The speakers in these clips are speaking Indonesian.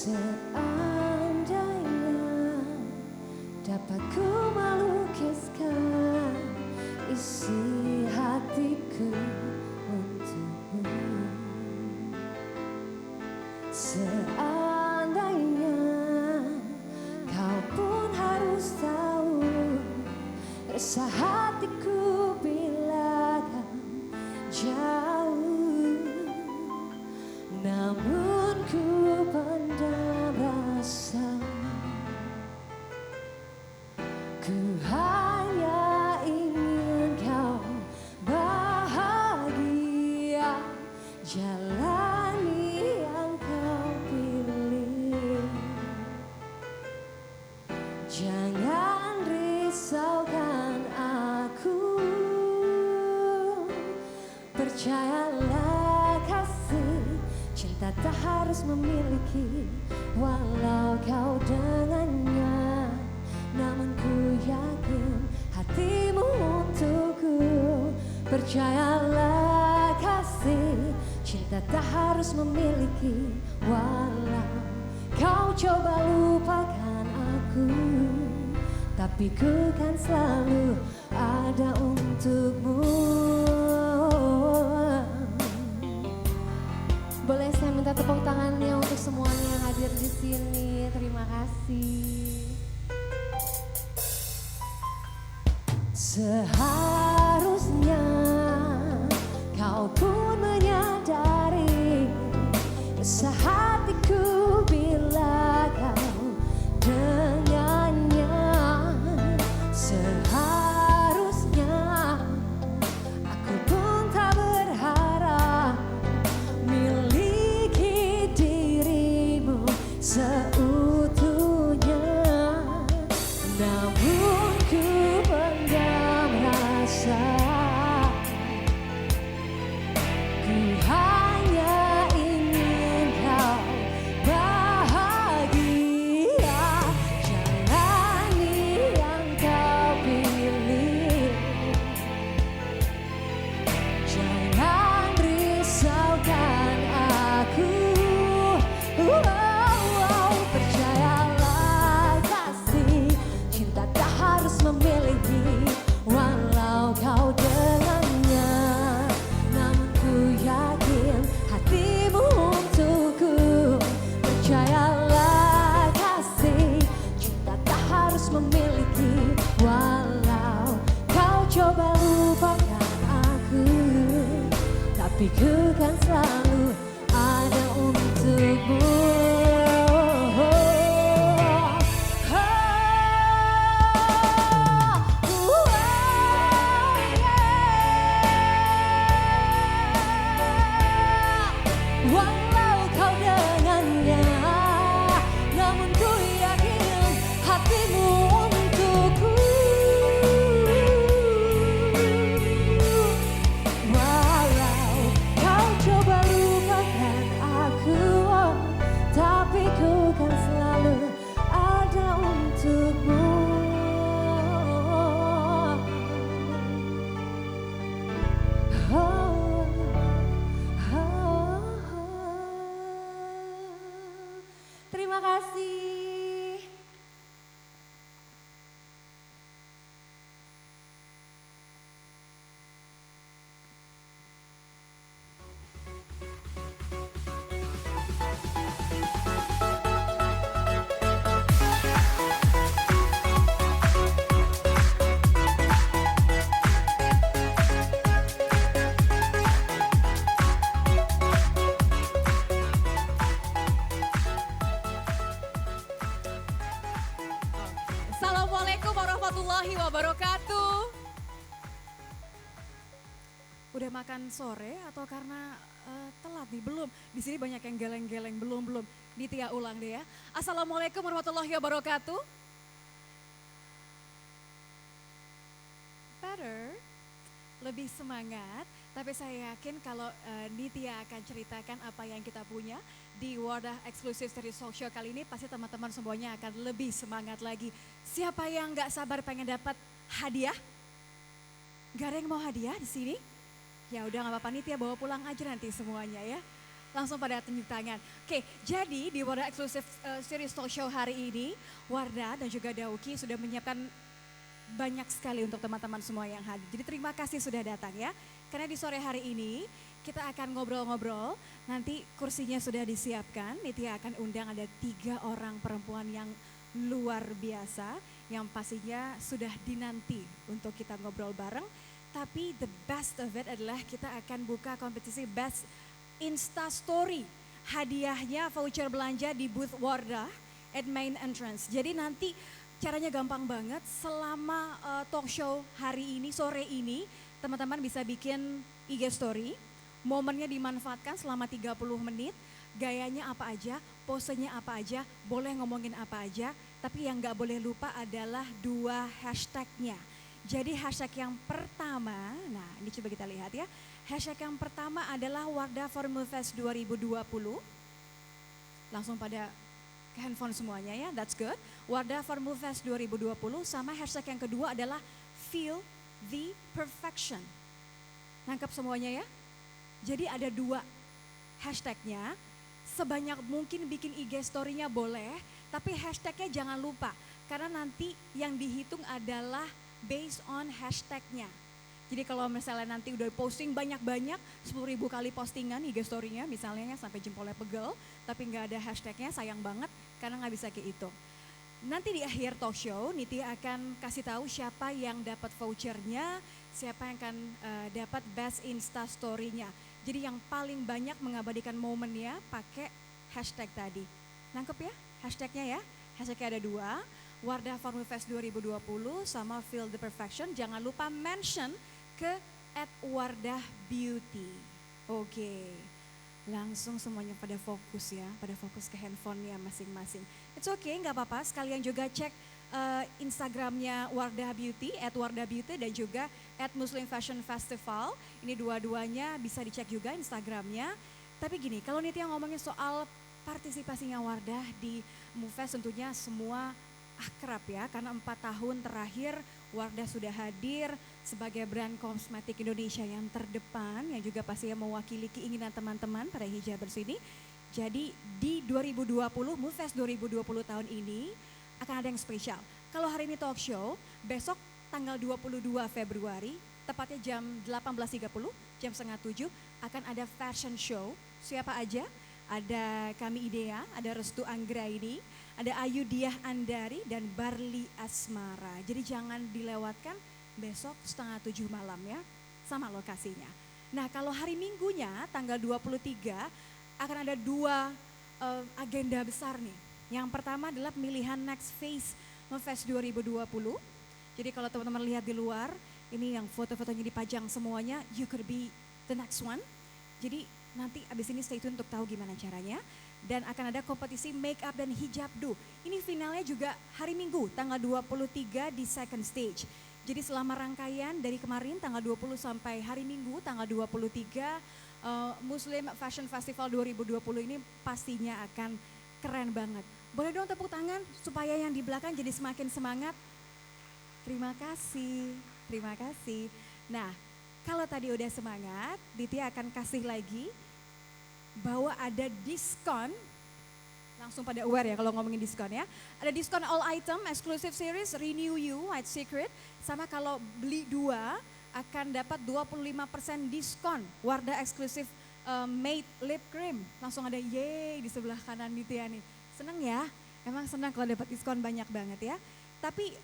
Seandainya dapat ku melukiskan isi hatiku untukmu, seandainya kau pun harus tahu resah hatiku bila kau jauh, namun ku pendam rasa. Ku hanya ingin kau bahagia, jalani yang kau pilih. Jangan risaukan aku, percayalah kasih, cinta tak harus memiliki. Walau kau dengannya, namun ku yakin hatimu untukku. Percayalah kasih, cinta tak harus memiliki. Walau kau coba lupakan aku, tapi ku kan selalu ada untukmu. Boleh saya minta tepuk tangannya untuk semuanya yang hadir di sini. Terima kasih. Seharusnya kau pun menyadari resah hatiku bila kau dengannya. Seharusnya aku pun tak berharap miliki dirimu seutuhnya, namun ku pendam rasa. Ku hanya ingin kau bahagia, jalani yang kau pilih. Jangan risaukan aku, percayalah kasih, cinta tak harus memiliki. Walau kau dengannya, namun ku yakin hatimu untukku. Percayalah kasih, cinta tak harus memiliki. Walau kau coba lupakan aku, tapi ku kan selalu ada untukmu. Walau kau dengannya, namun ku yakin hatimu untukku. Walau kau coba lupakan aku, tapi ku kan selalu ada untukmu. Terima kasih. Assalamualaikum warahmatullahi wabarakatuh. Udah makan sore atau karena telat nih? Belum. Di sini banyak yang geleng-geleng, belum. Nitya ulang deh ya. Assalamualaikum warahmatullahi wabarakatuh. Better, lebih semangat. Tapi saya yakin kalau Nitya akan ceritakan apa yang kita punya di wadah eksklusif dari Talk Show kali ini, pasti teman-teman semuanya akan lebih semangat lagi. Siapa yang gak sabar pengen dapat hadiah? Gak ada yang mau hadiah di sini? Ya udah gak apa-apa, Nitya bawa pulang aja nanti semuanya ya. langsung pada tepuk tangan. Oke, jadi di Wardah Exclusive Series Talk Show hari ini, Wardah dan juga Dauki sudah menyiapkan banyak sekali untuk teman-teman semua yang hadir. Jadi terima kasih sudah datang ya. Karena di sore hari ini kita akan ngobrol-ngobrol, nanti kursinya sudah disiapkan. Nitya akan undang ada 3 orang perempuan yang luar biasa, yang pastinya sudah dinanti untuk kita ngobrol bareng. Tapi the best of it adalah kita akan buka kompetisi Best Insta Story. Hadiahnya voucher belanja di booth Wardah at main entrance. Jadi nanti caranya gampang banget, selama talk show hari ini, sore ini, teman-teman bisa bikin IG story. Momennya dimanfaatkan selama 30 menit, gayanya apa aja, posenya apa aja, boleh ngomongin apa aja. Tapi yang gak boleh lupa adalah 2 hashtagnya. Jadi hashtag yang pertama, nah ini coba kita lihat ya. Hashtag yang pertama adalah Wardah Formula Fest 2020. Langsung pada ke handphone semuanya ya, that's good. Wardah Formula Fest 2020 sama hashtag yang kedua adalah Feel the Perfection. Nangkep semuanya ya? Jadi ada 2 hashtagnya, sebanyak mungkin bikin IG story-nya boleh, tapi hashtagnya jangan lupa. Karena nanti yang dihitung adalah based on hashtagnya. Jadi kalau misalnya nanti udah posting banyak-banyak, 10.000 kali postingan IG story-nya misalnya ya, sampai jempolnya pegel, tapi nggak ada hashtagnya, sayang banget karena nggak bisa kehitung. Nanti di akhir talk show, Nitya akan kasih tahu siapa yang dapat vouchernya, siapa yang akan dapat best Insta Story-nya. Jadi yang paling banyak mengabadikan momennya pakai hashtag tadi. Nangkep ya hashtagnya ya? Hashtagnya ada 2. Wardah Formula Fest 2020 sama Feel the Perfection. Jangan lupa mention ke @wardahbeauty. Oke, langsung semuanya pada fokus ya, pada fokus ke handphonenya masing-masing. It's okay, nggak apa-apa. Sekalian juga cek Instagramnya Wardah Beauty, @wardahbeauty dan juga @Muslim Fashion Festival. Ini dua-duanya bisa dicek juga Instagramnya. Tapi gini, kalau Nitya ngomongin soal partisipasinya Wardah di MUFest, tentunya semua akrab ya, karena 4 tahun terakhir Wardah sudah hadir sebagai brand kosmetik Indonesia yang terdepan, yang juga pastinya mewakili keinginan teman-teman para hijabers ini. Jadi di 2020, MUFest 2020 tahun ini akan ada yang spesial. Kalau hari ini talk show, besok tanggal 22 Februari, tepatnya jam 18.30, jam setengah 7, akan ada fashion show. Siapa aja? Ada kami Idea, ada Restu Anggraini, ada Ayu Diah Andari dan Barli Asmara. Jadi jangan dilewatkan besok setengah 7 malam ya, sama lokasinya. Nah kalau hari Minggunya tanggal 23 akan ada 2 agenda besar nih. Yang pertama adalah pemilihan Next Phase MUFest 2020. Jadi kalau teman-teman lihat di luar, ini yang foto-fotonya dipajang semuanya, you could be the next one. Jadi nanti abis ini stay tune untuk tahu gimana caranya. Dan akan ada kompetisi make up dan hijab do. Ini finalnya juga hari Minggu tanggal 23 di second stage. Jadi selama rangkaian dari kemarin tanggal 20 sampai hari Minggu tanggal 23 Muslim Fashion Festival 2020 ini pastinya akan keren banget. Boleh dong tepuk tangan supaya yang di belakang jadi semakin semangat. Terima kasih, terima kasih. Nah kalau tadi udah semangat, Ditya akan kasih lagi bahwa ada diskon, langsung pada aware ya kalau ngomongin diskon ya. Ada diskon all item, exclusive series, renew you, white secret. Sama kalau beli 2 akan dapat 25% diskon Wardah Exclusive Matte Lip Cream. Langsung ada yeay di sebelah kanan Ditya nih. Seneng ya, emang senang kalau dapat diskon banyak banget ya. Tapi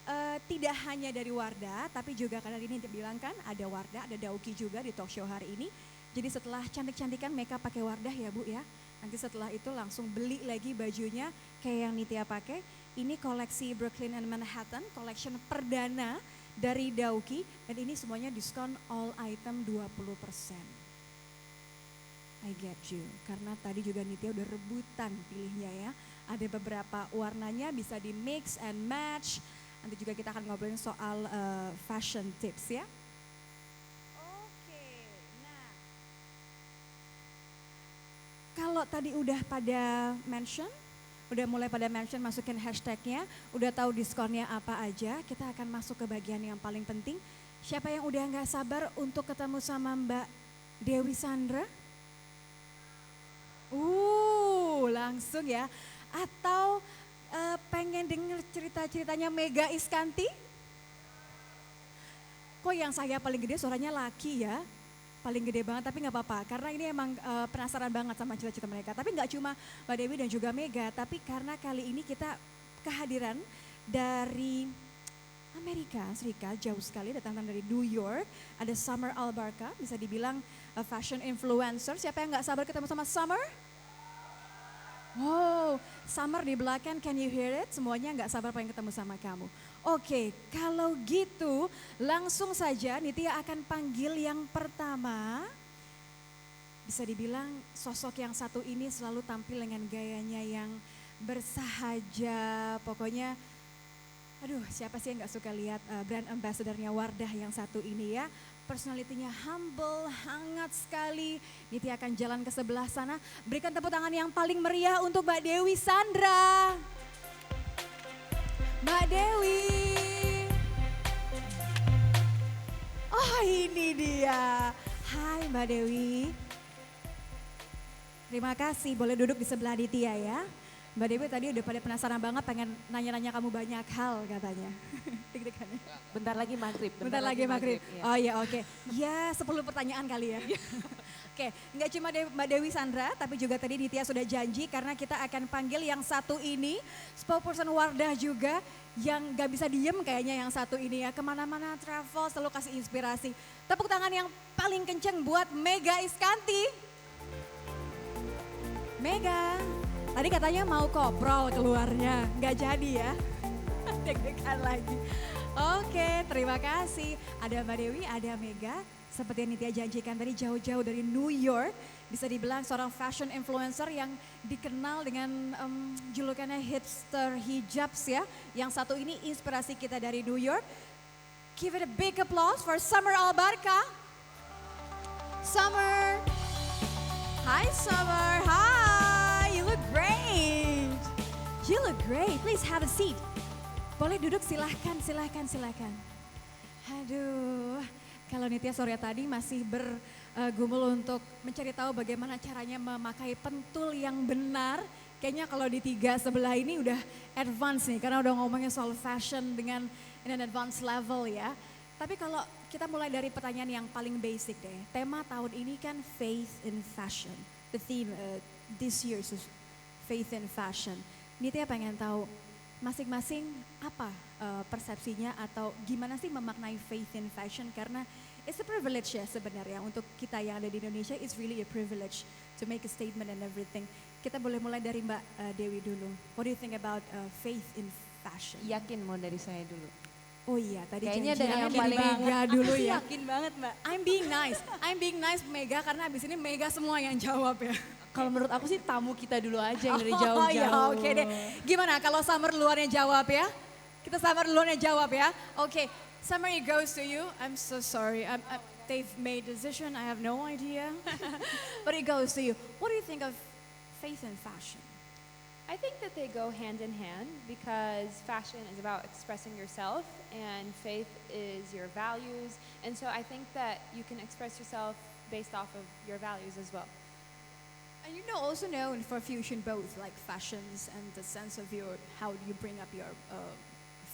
tidak hanya dari Wardah, tapi juga karena ini dibilang kan ada Wardah, ada Dauki juga di talk show hari ini. Jadi setelah cantik-cantikan makeup pakai Wardah ya Bu ya. Nanti setelah itu langsung beli lagi bajunya kayak yang Nitya pakai. Ini koleksi Brooklyn and Manhattan, collection perdana dari Dauki. Dan ini semuanya diskon all item 20%. I get you, karena tadi juga Nitya udah rebutan pilihnya ya. Ada beberapa warnanya bisa di mix and match. Nanti juga kita akan ngobrolin soal fashion tips ya. Oke, nah. Kalau tadi udah pada mention, udah mulai pada mention masukin hashtagnya, udah tahu diskonnya apa aja, kita akan masuk ke bagian yang paling penting. Siapa yang udah gak sabar untuk ketemu sama Mbak Dewi Sandra? Langsung ya. Atau pengen denger cerita-ceritanya Mega Iskanti? Kok yang saya paling gede suaranya laki ya? Paling gede banget, tapi nggak apa-apa. Karena ini emang penasaran banget sama cerita-cerita mereka. Tapi nggak cuma Mbak Dewi dan juga Mega, tapi karena kali ini kita kehadiran dari Amerika Serikat, jauh sekali, datang dari New York. Ada Summer Albarka, bisa dibilang fashion influencer. Siapa yang nggak sabar ketemu sama Summer? Wow, Summer di belakang, can you hear it? Semuanya nggak sabar pengen ketemu sama kamu. Oke, kalau gitu langsung saja Nitya akan panggil yang pertama. Bisa dibilang sosok yang satu ini selalu tampil dengan gayanya yang bersahaja. Pokoknya, aduh siapa sih yang gak suka lihat brand ambassador-nya Wardah yang satu ini ya. Personalitinya humble, hangat sekali. Nitya akan jalan ke sebelah sana. Berikan tepuk tangan yang paling meriah untuk Mbak Dewi Sandra. Mbak Dewi. Oh ini dia. Hai Mbak Dewi. Terima kasih, boleh duduk di sebelah Nitya ya. Mbak Dewi tadi udah pada penasaran banget pengen nanya-nanya kamu banyak hal katanya. Deg-degan ya? Bentar lagi maghrib. Bentar lagi maghrib. Ya. Oh iya oke. Ya 10 pertanyaan kali ya. Oke, nggak cuma Mbak Dewi Sandra, tapi juga tadi Nitya sudah janji karena kita akan panggil yang satu ini, spokesperson Wardah juga, yang gak bisa diem kayaknya yang satu ini ya. Kemana-mana travel selalu kasih inspirasi. Tepuk tangan yang paling kenceng buat Mega Iskanti. Mega, tadi katanya mau koprol keluarnya, nggak jadi ya. Deg-degan lagi. Oke, terima kasih. Ada Mbak Dewi, ada Mega. Seperti yang Nitya janjikan tadi jauh-jauh dari New York. Bisa dibilang seorang fashion influencer yang dikenal dengan julukannya hipster hijabs ya. Yang satu ini inspirasi kita dari New York. Give it a big applause for Summer Albarka. Summer. Hi Summer, hi, you look great. You look great, please have a seat. Boleh duduk silahkan. Aduh, kalau Nitya sore tadi masih bergumul untuk mencari tahu bagaimana caranya memakai pentul yang benar. Kayaknya kalau di tiga sebelah ini udah advance nih, karena udah ngomongin soal fashion dengan in an advanced level ya. Tapi kalau kita mulai dari pertanyaan yang paling basic deh. Tema tahun ini kan faith in fashion. The theme this year is faith in fashion. Nitya pengen tahu masing-masing apa persepsinya atau gimana sih memaknai faith in fashion, karena it's a privilege ya sebenarnya untuk kita yang ada di Indonesia. It's really a privilege to make a statement and everything. Kita boleh mulai dari Mbak Dewi dulu. What do you think about faith in fashion? Yakin mau dari saya dulu. Oh iya, tadi Kayaknya dari janjiannya yang paling Mega dulu ya. Yakin banget Mbak. I'm being nice Mega karena abis ini Mega semua yang jawab ya. Kalau menurut aku sih tamu kita dulu aja yang dari Oh jauh-jauh. ya oke deh. Gimana kalau Summer duluan yang jawab ya? Kita Summer duluan yang jawab ya. Oke, Summer it goes to you. I'm so sorry. They've made a decision. I have no idea. But it goes to you. What do you think of faith in fashion? I think that they go hand in hand because fashion is about expressing yourself and faith is your values. And so I think that you can express yourself based off of your values as well. And you know, also known for fusion both like fashions and the sense of your, how you bring up your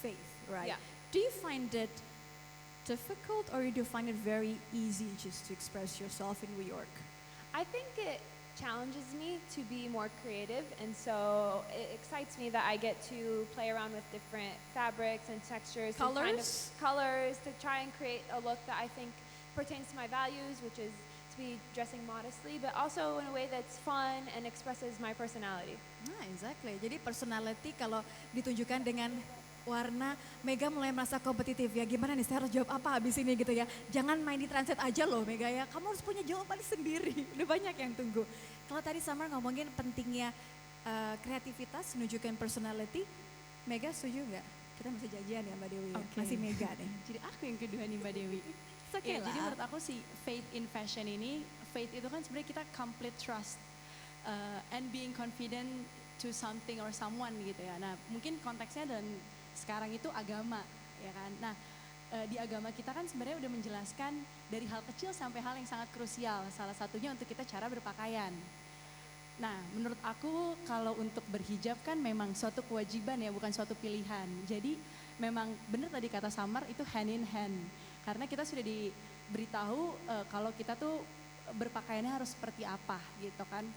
faith, right? Yeah. Do you find it difficult or do you find it very easy just to express yourself in New York? I think it challenges me to be more creative, and so it excites me that I get to play around with different fabrics and textures, colors to try and create a look that I think pertains to my values, which is to be dressing modestly, but also in a way that's fun and expresses my personality. Nah, exactly. Jadi personality kalau ditunjukkan dengan warna, Mega mulai merasa kompetitif ya. Gimana nih saya harus jawab apa habis ini gitu ya. Jangan main di translate aja loh Mega ya. Kamu harus punya jawaban sendiri. Udah banyak yang tunggu. Kalau tadi Summer ngomongin pentingnya kreativitas, menunjukkan personality. Mega setuju nggak? Kita masih janjian ya Mbak Dewi ya. Okay. Masih Mega nih. Jadi aku yang kedua nih Mbak Dewi. Okay Ya, jadi menurut aku sih faith in fashion ini, faith itu kan sebenarnya kita complete trust and being confident to something or someone gitu ya. Nah mungkin konteksnya dan sekarang itu agama ya kan. Nah di agama kita kan sebenarnya udah menjelaskan dari hal kecil sampai hal yang sangat krusial. Salah satunya untuk kita cara berpakaian. Nah, menurut aku kalau untuk berhijab kan memang suatu kewajiban ya, bukan suatu pilihan. Jadi memang benar tadi kata Samar itu hand in hand. Karena kita sudah diberitahu kalau kita tuh berpakaiannya harus seperti apa gitu kan.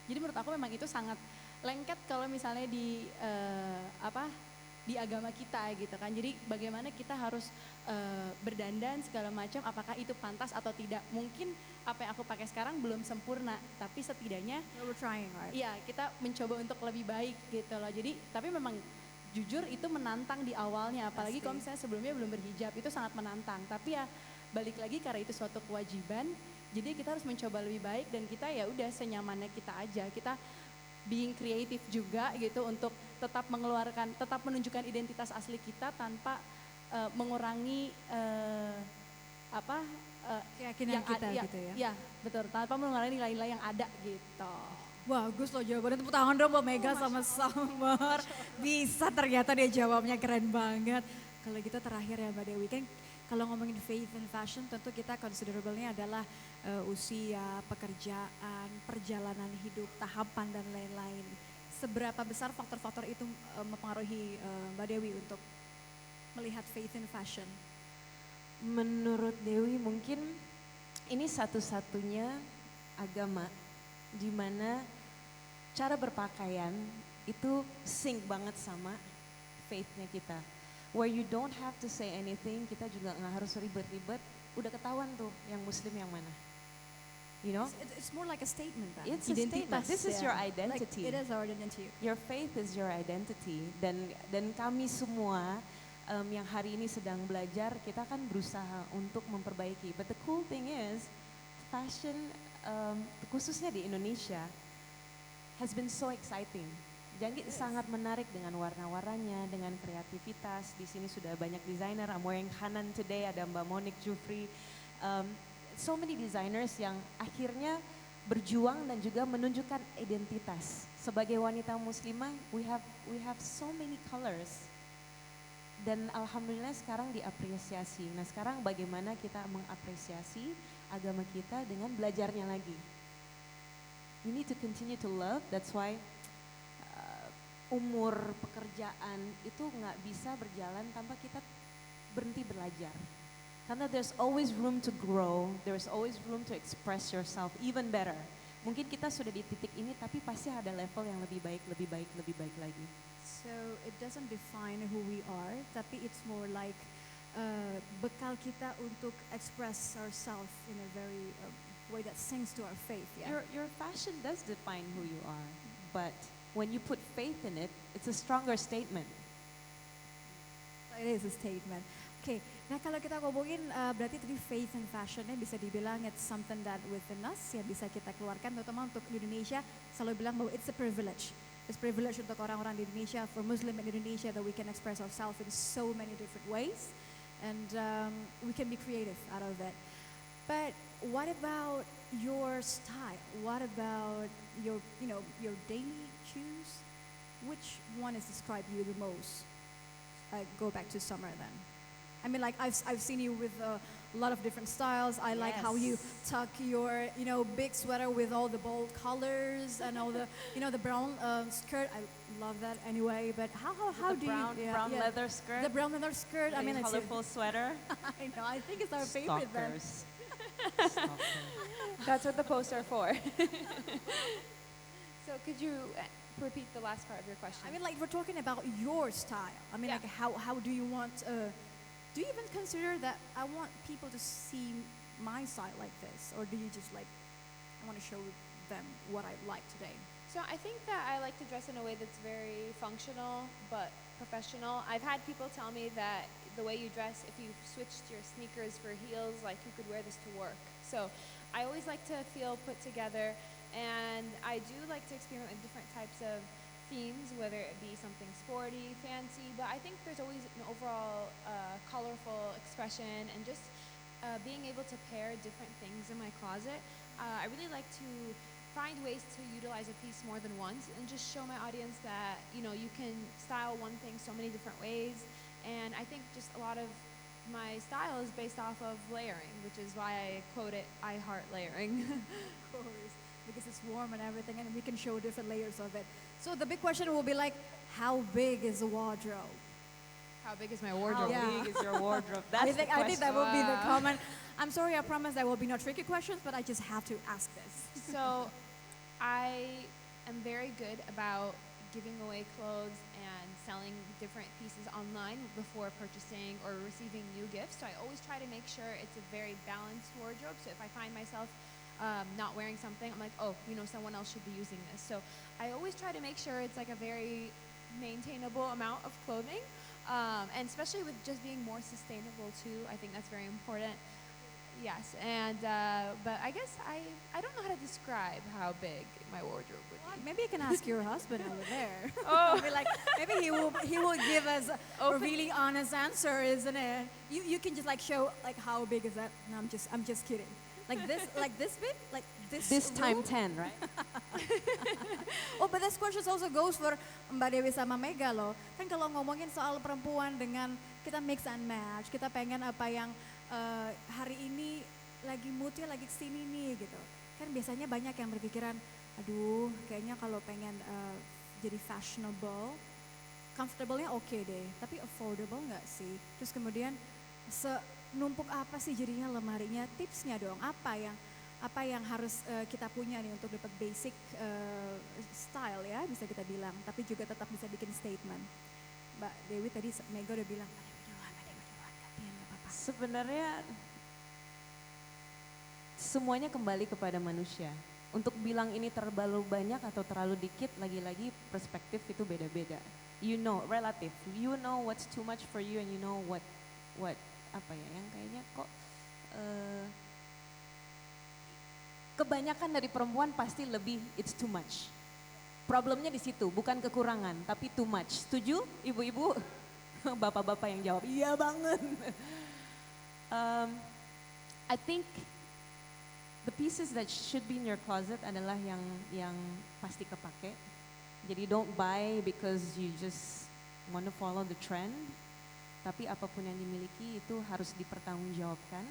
Jadi menurut aku memang itu sangat lengket kalau misalnya di di agama kita gitu kan. Jadi bagaimana kita harus berdandan segala macam, apakah itu pantas atau tidak. Mungkin apa yang aku pakai sekarang belum sempurna, tapi setidaknya We're trying, right? iya kita mencoba untuk lebih baik gitu loh. Jadi tapi memang jujur itu menantang di awalnya, apalagi kalau misalnya sebelumnya belum berhijab itu sangat menantang. Tapi ya balik lagi karena itu suatu kewajiban, jadi kita harus mencoba lebih baik dan kita ya udah senyamannya kita aja. Kita being kreatif juga gitu untuk tetap mengeluarkan, tetap menunjukkan identitas asli kita tanpa mengurangi Keyakinan kita gitu ya. Iya, betul. Tanpa mengurangi nilai-nilai yang ada gitu. Bagus loh jawabannya, tepuk tangan dong buat Mega sama Samar. Bisa ternyata dia jawabnya keren banget. Kalau gitu terakhir ya Mbak Dewi, kan kalau ngomongin faith and fashion tentu kita considerable-nya adalah usia, pekerjaan, perjalanan hidup, tahapan dan lain-lain. Seberapa besar faktor-faktor itu mempengaruhi Mbak Dewi untuk melihat faith and fashion? Menurut Dewi mungkin ini satu-satunya agama di mana cara berpakaian itu sync banget sama faith-nya kita. Where you don't have to say anything, kita juga nggak harus ribet-ribet, udah ketahuan tuh yang muslim yang mana. You know? It's more like a statement kan? It's a statement. This is your identity. Like, it is our identity. Your faith is your identity. Dan kami semua yang hari ini sedang belajar, kita kan berusaha untuk memperbaiki. But the cool thing is, fashion khususnya di Indonesia has been so exciting. Jadi sangat menarik dengan warna-warnanya, dengan kreativitas. Di sini sudah banyak desainer. I'm wearing Hanan today, ada Mbak Monique Jufri. So many designers yang akhirnya berjuang dan juga menunjukkan identitas. Sebagai wanita muslimah, we have so many colors. Dan alhamdulillah sekarang diapresiasi. Nah sekarang bagaimana kita mengapresiasi agama kita dengan belajarnya lagi. You need to continue to love, that's why umur pekerjaan itu nggak bisa berjalan tanpa kita berhenti belajar. Karena there's always room to grow, there's always room to express yourself even better. Mungkin kita sudah di titik ini tapi pasti ada level yang lebih baik, lebih baik, lebih baik lagi. So it doesn't define who we are, tapi it's more like bekal kita untuk express ourselves in a very way that sings to our faith. Yeah. Your fashion does define who you are, but when you put faith in it, it's a stronger statement. It is a statement. Oke, nah kalau kita ngomongin berarti tadi faith and fashionnya bisa dibilang it's something that within us ya bisa kita keluarkan, terutama untuk Indonesia selalu bilang bahwa it's a privilege. It's privilege untuk orang-orang di Indonesia, for Muslim in Indonesia, that we can express ourselves in so many different ways, and we can be creative out of it. But what about your style? What about your daily shoes? Which one has described you the most? Go back to Summer then. I mean, like I've seen you with a lot of different styles. I like how you tuck your big sweater with all the bold colors and all the the brown skirt. I love that anyway. But how do brown, you brown leather skirt? The brown leather skirt. I mean, it's colorful sweater. I know. I think it's our favorite then. That's what the posts are for. So could you repeat the last part of your question? I mean, like we're talking about your style. I mean, Yeah. like how do you want? Do you even consider that I want people to see my style like this, or do you just like I want to show them what I like today? So I think that I like to dress in a way that's very functional but professional. I've had people tell me that the way you dress, if you switched your sneakers for heels, like you could wear this to work. So I always like to feel put together, and I do like to experiment with different types of themes, whether it be something sporty, fancy, but I think there's always an overall colorful expression, and just being able to pair different things in my closet. I really like to find ways to utilize a piece more than once and just show my audience that you can style one thing so many different ways. And I think just a lot of my style is based off of layering, which is why I quote it, I heart layering. Of course. because it's warm and everything, and we can show different layers of it. So the big question will be like, how big is the wardrobe? How big is my How wardrobe? Yeah. big is your wardrobe? That's I think that will be the Wow. common. I'm sorry, I promise there will be no tricky questions, but I just have to ask this. So I am very good about giving away clothes and selling different pieces online before purchasing or receiving new gifts. So I always try to make sure it's a very balanced wardrobe. So if I find myself not wearing something, I'm like, oh, someone else should be using this. So I always try to make sure it's like a very maintainable amount of clothing. And especially with just being more sustainable too, I think that's very important. Yes, and but I guess I don't know how to describe how big my wardrobe would be. Maybe you can ask your husband over there. Oh. Maybe maybe he will give us a really honest answer, isn't it? You can just show how big is that? No, I'm just kidding. Like this big, like This time room? 10, right? Oh, but this question also goes for Mbak Dewi sama Mega loh. Kan kalau ngomongin soal perempuan dengan kita mix and match, kita pengen apa yang hari ini lagi moodnya lagi kesini nih gitu. Kan biasanya banyak yang berpikiran, aduh kayaknya kalau pengen jadi fashionable, comfortable-nya oke deh, tapi affordable nggak sih? Terus kemudian numpuk apa sih jadinya lemarinya? Tipsnya dong, apa yang harus kita punya nih untuk dapat basic style ya bisa kita bilang, tapi juga tetap bisa bikin statement. Mbak Dewi tadi Mega udah bilang, Mbak Dewi duluan, gantian nggak apa-apa. Sebenarnya semuanya kembali kepada manusia. Untuk bilang ini terlalu banyak atau terlalu dikit, lagi-lagi perspektif itu beda-beda. Relative. You know what's too much for you and you know what apa ya yang kayaknya kok kebanyakan dari perempuan pasti lebih it's too much. Problemnya di situ, bukan kekurangan, tapi too much. Setuju, ibu-ibu? Bapak-bapak yang jawab, iya banget. I think the pieces that should be in your closet adalah yang pasti kepake. Jadi don't buy because you just want to follow the trend. Tapi apapun yang dimiliki itu harus dipertanggungjawabkan.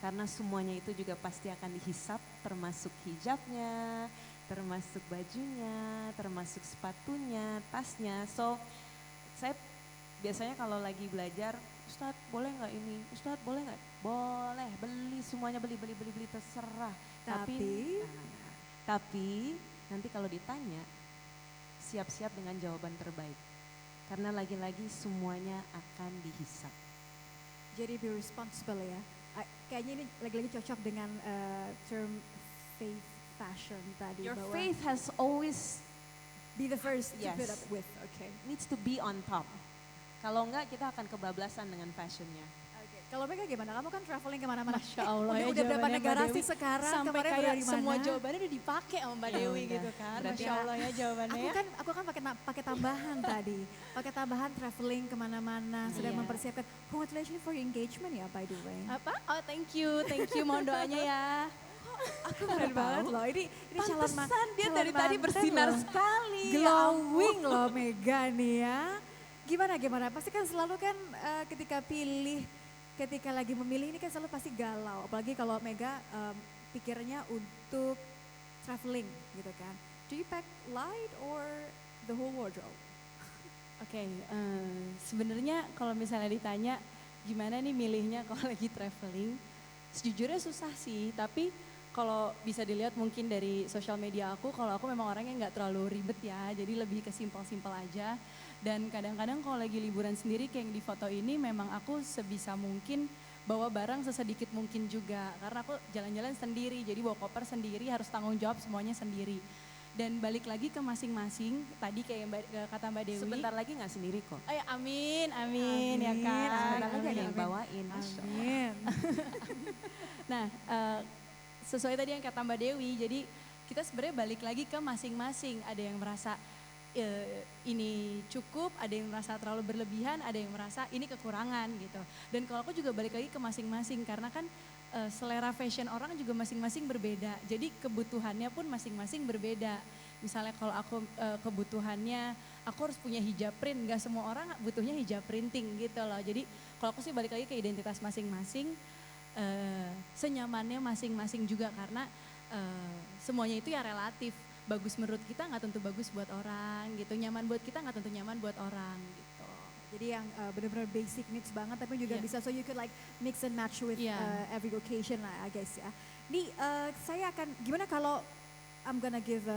Karena semuanya itu juga pasti akan dihisap, termasuk hijabnya, termasuk bajunya, termasuk sepatunya, tasnya. So, saya biasanya kalau lagi belajar, Ustadz boleh nggak ini? Ustadz boleh nggak? Boleh, beli semuanya beli terserah. Tapi nanti kalau ditanya, siap-siap dengan jawaban terbaik. Karena lagi-lagi semuanya akan dihisap. Jadi be responsible ya. Kayaknya ini lagi-lagi cocok dengan term faith fashion tadi. Your bahwa faith has always be the first to Yes. put up with. Okay. needs to be on top. Kalau enggak kita akan kebablasan dengan fashionnya. Kalau Mega gimana? Kamu kan traveling kemana-mana. Masya Allah ya udah berapa jawabannya Mbak negara Dewi. sih sekarang? Sampai Kemarin kayak dari mana? semua jawabannya udah dipakai sama Mbak Ya Dewi udah. gitu kan. Berarti Masya Allah ya jawabannya ya. Aku kan pakai tambahan tadi. Pakai tambahan traveling kemana-mana, sedang Iya. mempersiapkan. Congratulations for your engagement ya by the way. Apa? Oh thank you, mohon doanya ya. Aku keren banget loh. Ini calon Pantesan dia calon dari tadi manten bersinar loh. sekali. Ya Glowing loh Mega nih ya. Gimana? Pasti kan selalu kan ketika lagi memilih ini kan selalu pasti galau. Apalagi kalau Mega pikirnya untuk traveling gitu kan. Do you pack light or the whole wardrobe? Oke, sebenarnya kalau misalnya ditanya gimana nih milihnya kalau lagi traveling, sejujurnya susah sih. Tapi kalau bisa dilihat mungkin dari sosial media aku, kalau aku memang orangnya nggak terlalu ribet ya, jadi lebih ke simpel-simpel aja. Dan kadang-kadang kalau lagi liburan sendiri kayak yang di foto ini, memang aku sebisa mungkin bawa barang sesedikit mungkin juga. Karena aku jalan-jalan sendiri, jadi bawa koper sendiri, harus tanggung jawab semuanya sendiri. Dan balik lagi ke masing-masing, tadi kayak kata Mbak Dewi. Sebentar lagi nggak sendiri kok. Oh ya, amin ya kan. Sebentar lagi ada amin. yang bawain. Masya Allah. Amin. Nah, sesuai tadi yang kata Mbak Dewi, jadi kita sebenarnya balik lagi ke masing-masing. Ada yang merasa ini cukup, ada yang merasa terlalu berlebihan, ada yang merasa ini kekurangan gitu. Dan kalau aku juga balik lagi ke masing-masing karena kan selera fashion orang juga masing-masing berbeda. Jadi kebutuhannya pun masing-masing berbeda. Misalnya kalau aku kebutuhannya aku harus punya hijab print, gak semua orang butuhnya hijab printing gitu loh. Jadi kalau aku sih balik lagi ke identitas masing-masing, senyamannya masing-masing juga karena semuanya itu ya relatif. Bagus menurut kita nggak tentu bagus buat orang gitu, nyaman buat kita nggak tentu nyaman buat orang gitu. Jadi yang benar-benar basic needs banget, tapi juga bisa so you could like mix and match with every occasion lah, I guess ya. Nih saya akan gimana kalau I'm gonna give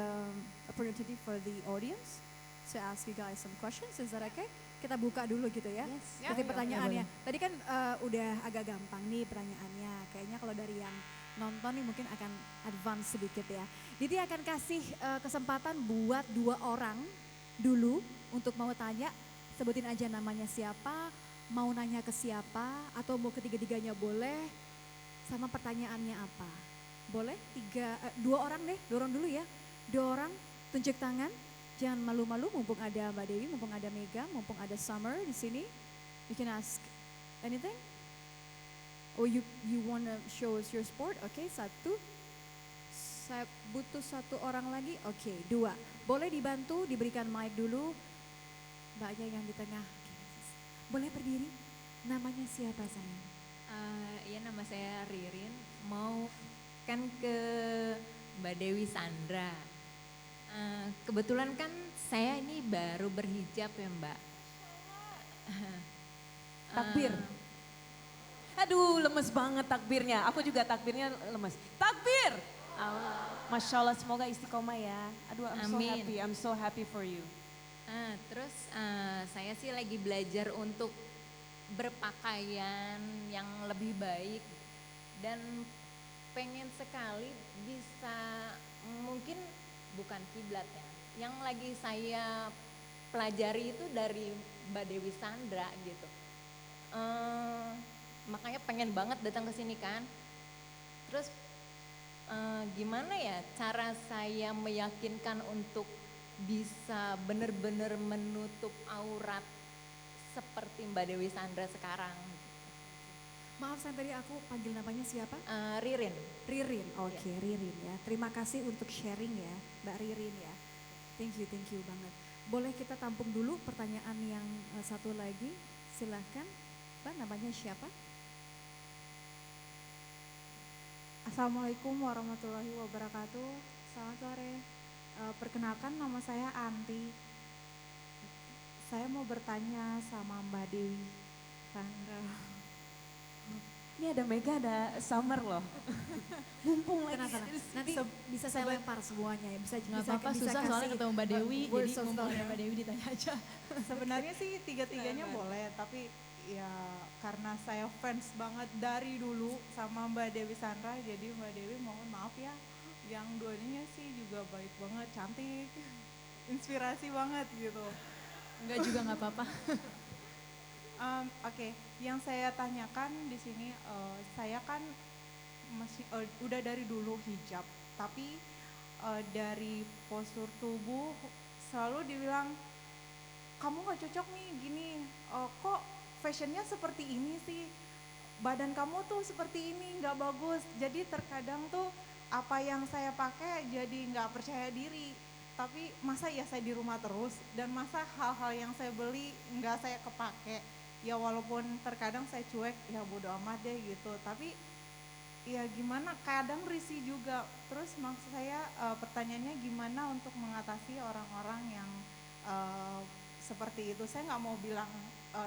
opportunity for the audience to ask you guys some questions. Is that okay? Kita buka dulu gitu ya. Seperti pertanyaannya. Tadi kan udah agak gampang nih pertanyaannya. Kayaknya kalau dari yang nonton nih mungkin akan advance sedikit ya. Didi akan kasih kesempatan buat 2 orang dulu untuk mau tanya. Sebutin aja namanya siapa, mau nanya ke siapa, atau mau ketiga-tiganya boleh, sama pertanyaannya apa. Boleh? 2 orang deh, 2 orang dulu ya. 2 orang tunjuk tangan, jangan malu-malu mumpung ada Mbak Dewi, mumpung ada Mega, mumpung ada Summer di sini. You can ask anything. Oh you wanna show us your sport? Oke, 1. Saya butuh 1 orang lagi. Oke, 2. Boleh dibantu, diberikan mic dulu. Mbaknya yang di tengah. Boleh berdiri? Namanya siapa sayang? Ya nama saya Ririn, mau kan ke Mbak Dewi Sandra. Kebetulan kan saya ini baru berhijab ya Mbak. Takbir. Aduh lemes banget takbirnya, aku juga takbirnya lemes. Takbir! Masya Allah semoga istiqomah ya. Aduh I'm so happy for you. Terus saya sih lagi belajar untuk berpakaian yang lebih baik dan pengen sekali bisa mungkin bukan kiblat ya. Yang lagi saya pelajari itu dari Mbak Dewi Sandra gitu. Makanya pengen banget datang ke sini kan. Terus gimana ya cara saya meyakinkan untuk bisa benar-benar menutup aurat seperti Mbak Dewi Sandra sekarang. Maaf saya tadi aku panggil namanya siapa? Ririn. Ririn, oke Ririn ya. Terima kasih untuk sharing ya Mbak Ririn ya. Thank you banget. Boleh kita tampung dulu pertanyaan yang satu lagi, silahkan. Mbak namanya siapa? Assalamualaikum warahmatullahi wabarakatuh. Selamat sore. Perkenalkan nama saya Anti. Saya mau bertanya sama Mbak Dewi Sandra. Ini ada Mega, ada Summer loh. Mumpung lagi. Kenapa? Nanti bisa saya lempar semuanya ya. Bisa Nggak apa-apa, susah soalnya ketemu Mbak Dewi, jadi mumpung ada Mbak Dewi ditanya aja. Sebenarnya sih tiga-tiganya boleh, tapi ya karena saya fans banget dari dulu sama Mbak Dewi Sandra, jadi Mbak Dewi mohon maaf ya. Yang duanya sih juga baik banget, cantik, inspirasi banget gitu. Enggak juga nggak apa-apa. Oke, yang saya tanyakan di sini, saya kan masih udah dari dulu hijab, tapi dari postur tubuh selalu dibilang kamu gak cocok nih gini, kok fashionnya seperti ini sih, badan kamu tuh seperti ini nggak bagus. Jadi terkadang tuh apa yang saya pakai jadi nggak percaya diri. Tapi masa ya saya di rumah terus dan masa hal-hal yang saya beli nggak saya kepake. Ya walaupun terkadang saya cuek, ya bodo amat deh gitu. Tapi ya gimana, kadang risih juga. Terus maksud saya pertanyaannya gimana untuk mengatasi orang-orang yang seperti itu. Saya nggak mau bilang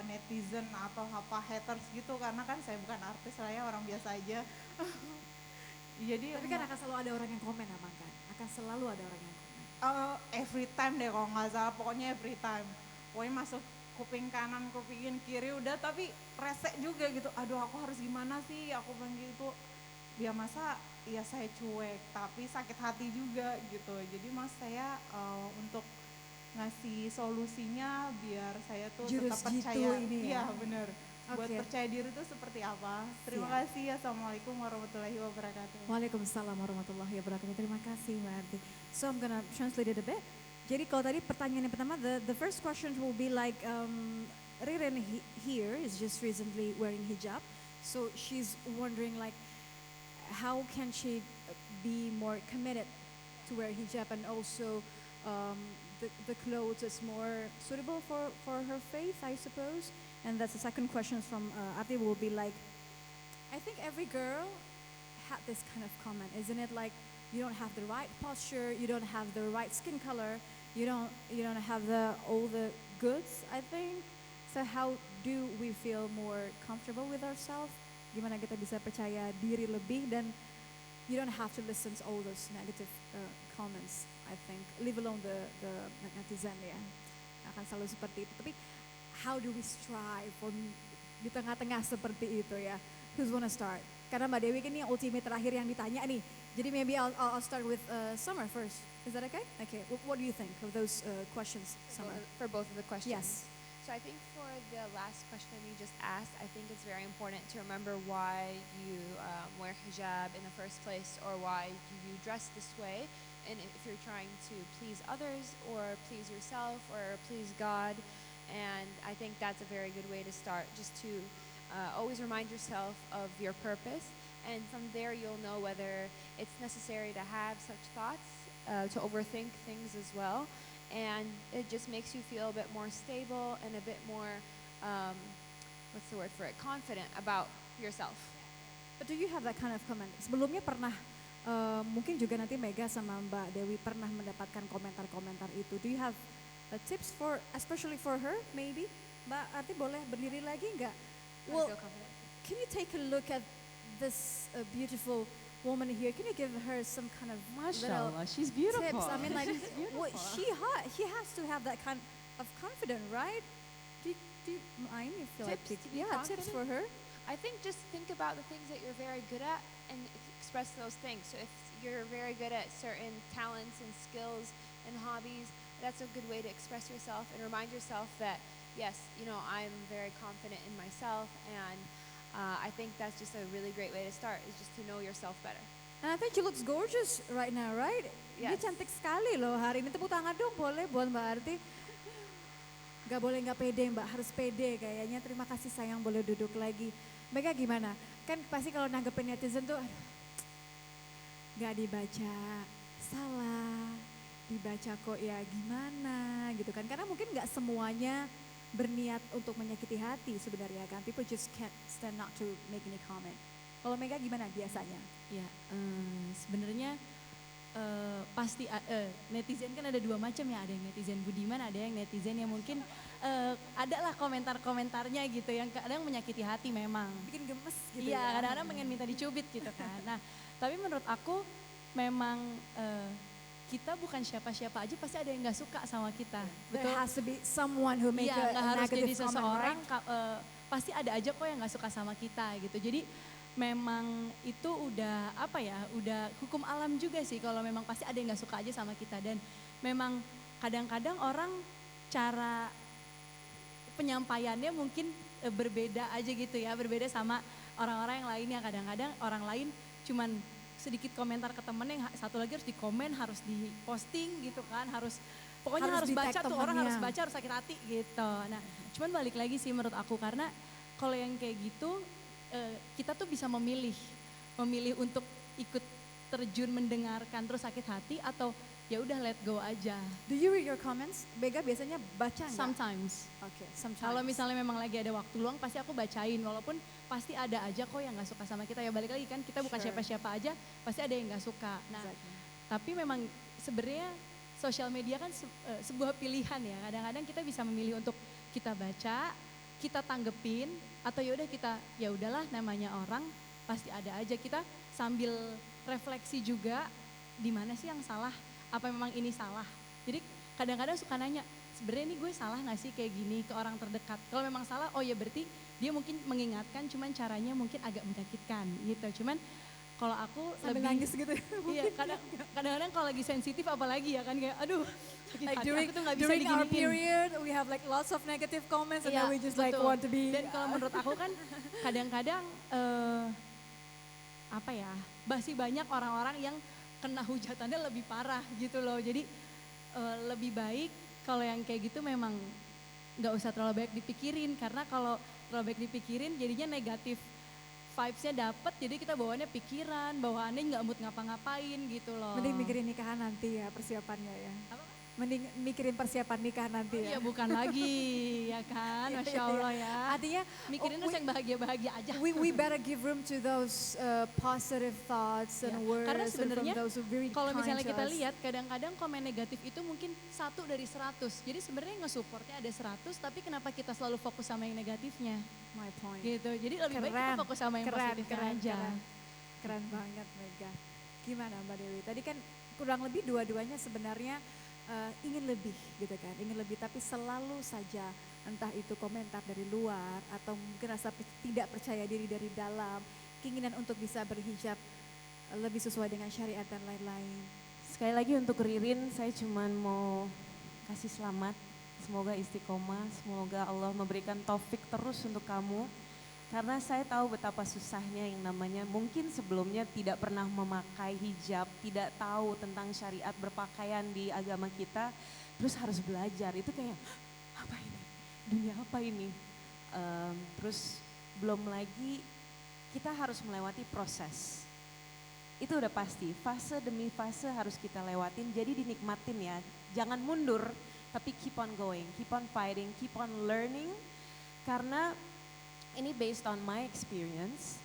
netizen atau apa haters gitu karena kan saya bukan artis, saya orang biasa aja. Jadi tapi kan akan selalu ada orang yang komen abang kan? Akan selalu ada orang yang komen. Every time deh kalau nggak salah, pokoknya every time. Pokoknya masuk kuping kanan, kuping kiri udah, tapi resek juga gitu. Aduh aku harus gimana sih, aku bilang gitu. Ya masa ya saya cuek, tapi sakit hati juga gitu. Jadi mas saya untuk ngasih solusinya biar saya tuh Jurus tetap percaya. ini ya? Iya bener. Buat percaya diri itu seperti apa. Terima kasih. Assalamualaikum warahmatullahi wabarakatuh. Waalaikumsalam warahmatullahi wabarakatuh. Terima kasih Mbak Arti. So I'm gonna translate it a bit. Jadi kalau tadi pertanyaan yang pertama, the first question will be like, Ririn here is just recently wearing hijab. So she's wondering like, how can she be more committed to wear hijab and also the clothes is more suitable for her faith, I suppose. And that's the second question from Ati will be like, I think every girl had this kind of comment? Isn't it like you don't have the right posture, you don't have the right skin color, you don't have all the goods, I think. So how do we feel more comfortable with ourselves? Gimana kita bisa percaya diri lebih dan you don't have to listen to all those negative comments, I think. Leave alone the netizen ya. Akan selalu seperti itu. Tapi how do we strive di tengah-tengah seperti itu ya? Who's wanna start? Karena Mbak Dewi ini yang ultimate terakhir yang ditanya nih. Jadi maybe I'll start with Summer first. Is that okay? Okay. What do you think of those questions, Summer? For both of the questions? Yes. So I think for the last question you just asked, I think it's very important to remember why you wear hijab in the first place or why you dress this way. And if you're trying to please others or please yourself or please God. And I think that's a very good way to start, just to always remind yourself of your purpose. And from there you'll know whether it's necessary to have such thoughts, to overthink things as well. And it just makes you feel a bit more stable and a bit more, what's the word for it, confident about yourself. But do you have that kind of comment? Sebelumnya pernah, mungkin juga nanti Mega sama Mbak Dewi pernah mendapatkan komentar-komentar itu. Do you have tips for, especially for her, maybe? Mbak Arti boleh berdiri lagi nggak? Well, can you take a look at this beautiful woman here? Can you give her some kind of little Mashallah, she's beautiful. tips? I mean, like, she has to have that kind of confidence, right? Do you mind if you Tips like, to be yeah, tips for her? I think just think about the things that you're very good at and express those things. So if you're very good at certain talents and skills and hobbies, that's a good way to express yourself and remind yourself that, yes, I'm very confident in myself, and I think that's just a really great way to start, is just to know yourself better. And I think she looks gorgeous right now, right? Dia Yes. cantik sekali loh hari ini. Tepuk tangan dong boleh buat Mbak Arti. Gak boleh gak pede Mbak, harus pede kayaknya. Terima kasih sayang, boleh duduk lagi. Mega gimana? Kan pasti kalau nanggepin netizen tuh, aduh, gak dibaca, salah, dibaca kok ya gimana gitu kan. Karena mungkin gak semuanya berniat untuk menyakiti hati sebenarnya kan. People just can't stand not to make any comment. Kalau Mega gimana biasanya? Ya, sebenarnya pasti netizen kan ada dua macam ya, ada yang netizen budiman, ada yang netizen yang mungkin ada lah komentar-komentarnya gitu yang kadang menyakiti hati memang. Bikin gemes gitu Iya, ya. kadang-kadang pengen minta dicubit gitu kan. Nah, tapi menurut aku memang kita bukan siapa-siapa aja, pasti ada yang nggak suka sama kita. There has to be someone who make Iya, nggak a harus negative jadi comment, seseorang, right? pasti ada aja kok yang nggak suka sama kita gitu. Jadi memang itu udah apa ya, udah hukum alam juga sih kalau memang pasti ada yang nggak suka aja sama kita. Dan memang kadang-kadang orang cara penyampaiannya mungkin berbeda aja gitu ya, berbeda sama orang-orang yang lainnya. Kadang-kadang orang lain cuman sedikit komentar ke temen, yang satu lagi harus dikomen, harus diposting gitu kan, pokoknya harus baca tuh, orang harus baca, harus sakit hati gitu. Nah, cuman balik lagi sih menurut aku, karena kalau yang kayak gitu kita tuh bisa memilih untuk ikut terjun mendengarkan terus sakit hati, atau ya udah let go aja. Do you read your comments? Bega biasanya baca nggak? Sometimes. Oke, sometimes. Kalau misalnya memang lagi ada waktu luang pasti aku bacain, walaupun pasti ada aja kok yang nggak suka sama kita. Ya balik lagi kan, kita bukan Sure. siapa-siapa aja, pasti ada yang nggak suka. Nah, Exactly. tapi memang sebenarnya sosial media kan sebuah pilihan ya. Kadang-kadang kita bisa memilih untuk kita baca, kita tanggepin, atau yaudah kita, ya udahlah namanya orang pasti ada aja. Kita sambil refleksi juga, di mana sih yang salah, apa memang ini salah. Jadi kadang-kadang suka nanya, sebenarnya ini gue salah gak sih kayak gini ke orang terdekat. Kalau memang salah, oh ya berarti dia mungkin mengingatkan, cuman caranya mungkin agak menyakitkan gitu. Cuman kalau aku Sambil lebih nangis gitu. iya, kadang-kadang kalau lagi sensitif apalagi ya kan, kayak aduh sakit Like hati, during, aku tuh gak bisa during our diginiin. period, we have like lots of negative comments and Iya, then we just like betul. want to be. Dan kalau menurut aku kan kadang-kadang apa ya, masih banyak orang-orang yang kena hujatannya lebih parah gitu loh. Jadi lebih baik kalau yang kayak gitu memang nggak usah terlalu banyak dipikirin, karena kalau terlalu banyak dipikirin jadinya negatif vibes-nya dapet, jadi kita bawaannya pikiran, bawaannya nggak mood ngapa-ngapain gitu loh. Mending mikirin nikahan nanti ya persiapannya ya. Apa? Mending mikirin persiapan nikah nanti Ya ya. bukan lagi, ya kan, Masya Allah ya. Artinya Mikirin terus yang bahagia-bahagia aja. we better give room to those positive thoughts and Ya, words karena and from sebenarnya those who very Kalau kind misalnya to kita us. lihat, kadang-kadang komen negatif itu mungkin 1 dari 100. Jadi sebenarnya nge-supportnya ada 100, tapi kenapa kita selalu fokus sama yang negatifnya? My point. Gitu. Jadi lebih baik kita fokus sama yang positifnya aja. Keren banget Mega. Gimana Mbak Dewi? Tadi kan kurang lebih dua-duanya sebenarnya ingin lebih gitu kan, ingin lebih tapi selalu saja entah itu komentar dari luar atau mungkin rasa tidak percaya diri dari dalam, keinginan untuk bisa berhijab lebih sesuai dengan syariat dan lain-lain. Sekali lagi untuk Ririn, saya cuma mau kasih selamat. Semoga istiqomah, semoga Allah memberikan taufik terus untuk kamu. Karena saya tahu betapa susahnya yang namanya mungkin sebelumnya tidak pernah memakai hijab, tidak tahu tentang syariat berpakaian di agama kita, terus harus belajar. Itu kayak, apa ini? Dunia apa ini? Terus belum lagi kita harus melewati proses. Itu udah pasti, fase demi fase harus kita lewatin, jadi dinikmatin ya. Jangan mundur, tapi keep on going, keep on fighting, keep on learning. Karena ini based on my experience,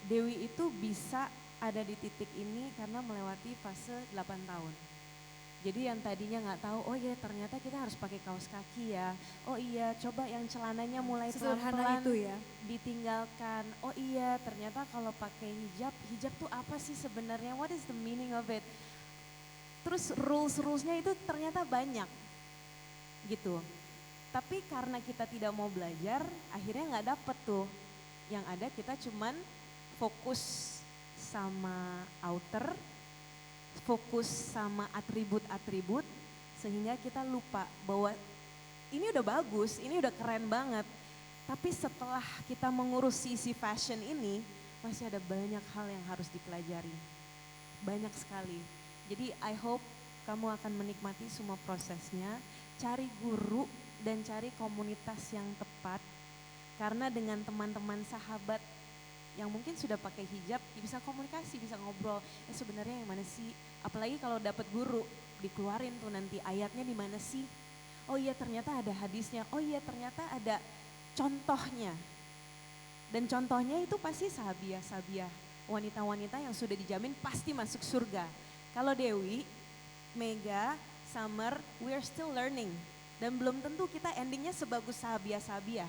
Dewi itu bisa ada di titik ini karena melewati fase 8 tahun. Jadi yang tadinya nggak tahu, oh iya ternyata kita harus pakai kaos kaki ya. Oh iya coba yang celananya mulai Sesederhana pelan-pelan itu ya. ditinggalkan. Oh iya ternyata kalau pakai hijab, hijab tuh apa sih sebenarnya? What is the meaning of it? Terus rules-rulesnya itu ternyata banyak gitu. Tapi karena kita tidak mau belajar, akhirnya nggak dapet tuh. Yang ada kita cuman fokus sama outer, fokus sama atribut-atribut, sehingga kita lupa bahwa ini udah bagus, ini udah keren banget. Tapi setelah kita mengurus sisi fashion ini, masih ada banyak hal yang harus dipelajari. Banyak sekali. Jadi I hope kamu akan menikmati semua prosesnya, cari guru dan cari komunitas yang tepat, karena dengan teman-teman sahabat yang mungkin sudah pakai hijab bisa komunikasi, bisa ngobrol. Sebenarnya yang mana sih? Apalagi kalau dapat guru dikeluarin tuh nanti ayatnya di mana sih? Oh iya ternyata ada hadisnya. Oh iya ternyata ada contohnya. Dan contohnya itu pasti sahabiah-sahabiah, wanita-wanita yang sudah dijamin pasti masuk surga. Kalau Dewi, Mega, Summer, we are still learning. Dan belum tentu kita endingnya sebagus sahabiah-sahabiah.